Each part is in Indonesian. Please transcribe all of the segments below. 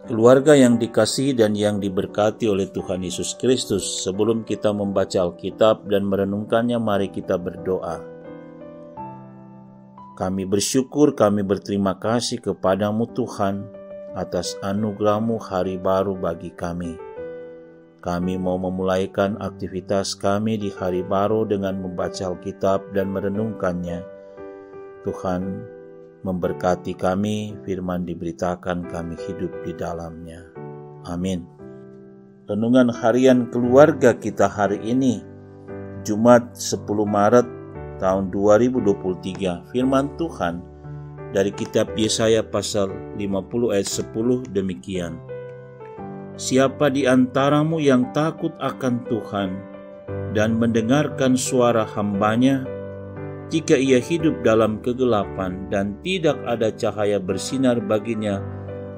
Keluarga yang dikasihi dan yang diberkati oleh Tuhan Yesus Kristus, sebelum kita membaca Alkitab dan merenungkannya, mari kita berdoa. Kami bersyukur, kami berterima kasih kepadamu Tuhan atas anugerah-Mu hari baru bagi kami. Kami mau memulaikan aktivitas kami di hari baru dengan membaca Alkitab dan merenungkannya. Tuhan, memberkati kami, firman diberitakan, kami hidup di dalamnya. Amin. Renungan harian keluarga kita hari ini, Jumat 10 Maret tahun 2023. Firman Tuhan dari kitab Yesaya pasal 50 ayat 10 demikian. Siapa di antaramu yang takut akan Tuhan dan mendengarkan suara hamba-Nya, jika ia hidup dalam kegelapan dan tidak ada cahaya bersinar baginya,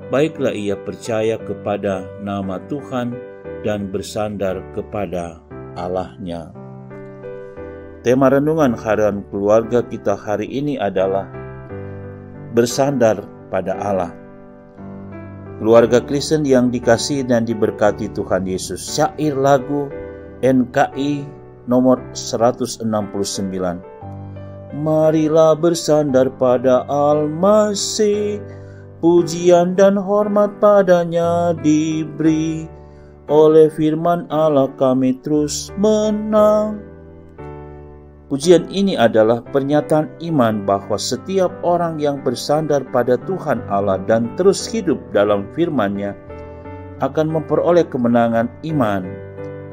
baiklah ia percaya kepada nama Tuhan dan bersandar kepada Allah-Nya. Tema renungan harian keluarga kita hari ini adalah bersandar pada Allah. Keluarga Kristen yang dikasihi dan diberkati Tuhan Yesus, syair lagu NKI nomor 169. Marilah bersandar pada Al-Masih, pujian dan hormat padanya diberi. Oleh firman Allah kami terus menang. Pujian ini adalah pernyataan iman bahwa setiap orang yang bersandar pada Tuhan Allah dan terus hidup dalam firman-Nya akan memperoleh kemenangan iman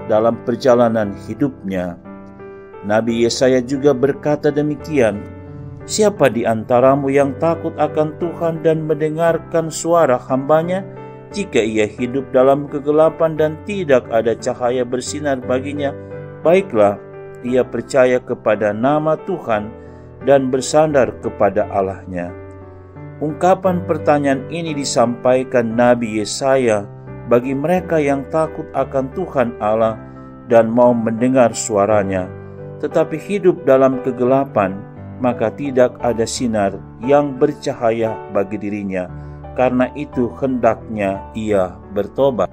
dalam perjalanan hidupnya. Nabi Yesaya juga berkata demikian, siapa di antaramu yang takut akan Tuhan dan mendengarkan suara hamba-Nya, jika ia hidup dalam kegelapan dan tidak ada cahaya bersinar baginya, baiklah ia percaya kepada nama Tuhan dan bersandar kepada Allah-Nya. Ungkapan pertanyaan ini disampaikan Nabi Yesaya bagi mereka yang takut akan Tuhan Allah dan mau mendengar suaranya, tetapi hidup dalam kegelapan, maka tidak ada sinar yang bercahaya bagi dirinya. Karena itu hendaknya ia bertobat.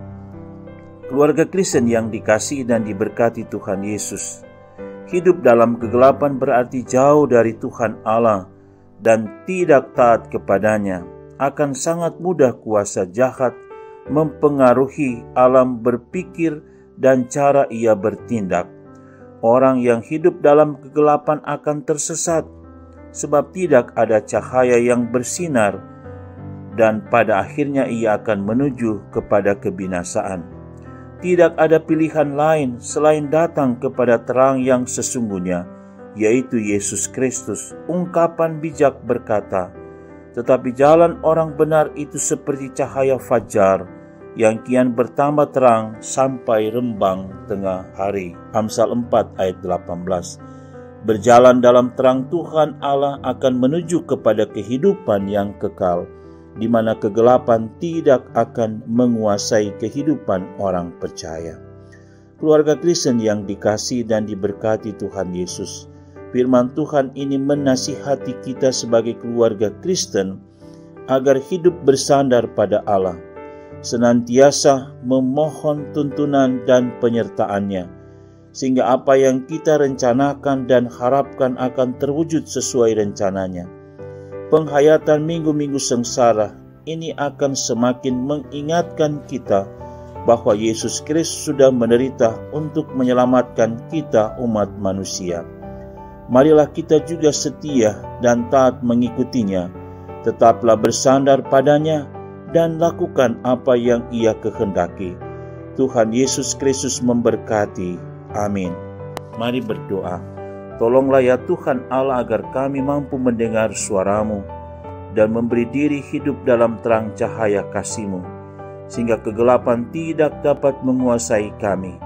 Keluarga Kristen yang dikasihi dan diberkati Tuhan Yesus, hidup dalam kegelapan berarti jauh dari Tuhan Allah dan tidak taat kepadanya. Akan sangat mudah kuasa jahat mempengaruhi alam berpikir dan cara ia bertindak. Orang yang hidup dalam kegelapan akan tersesat, sebab tidak ada cahaya yang bersinar, dan pada akhirnya ia akan menuju kepada kebinasaan. Tidak ada pilihan lain selain datang kepada terang yang sesungguhnya, yaitu Yesus Kristus. Ungkapan bijak berkata, tetapi jalan orang benar itu seperti cahaya fajar, yang kian bertambah terang sampai rembang tengah hari. Amsal 4 ayat 18. Berjalan dalam terang Tuhan Allah akan menuju kepada kehidupan yang kekal, di mana kegelapan tidak akan menguasai kehidupan orang percaya. Keluarga Kristen yang dikasihi dan diberkati Tuhan Yesus, firman Tuhan ini menasihati kita sebagai keluarga Kristen agar hidup bersandar pada Allah, senantiasa memohon tuntunan dan penyertaan-Nya, sehingga apa yang kita rencanakan dan harapkan akan terwujud sesuai rencananya. Penghayatan minggu-minggu sengsara ini akan semakin mengingatkan kita bahwa Yesus Kristus sudah menderita untuk menyelamatkan kita umat manusia. Marilah kita juga setia dan taat mengikutinya, tetaplah bersandar padanya dan lakukan apa yang Ia kehendaki. Tuhan Yesus Kristus memberkati. Amin. Mari berdoa. Tolonglah ya Tuhan Allah agar kami mampu mendengar suara-Mu dan memberi diri hidup dalam terang cahaya kasih-Mu, sehingga kegelapan tidak dapat menguasai kami.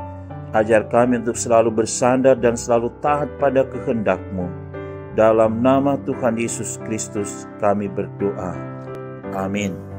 Ajar kami untuk selalu bersandar dan selalu taat pada kehendak-Mu. Dalam nama Tuhan Yesus Kristus kami berdoa. Amin.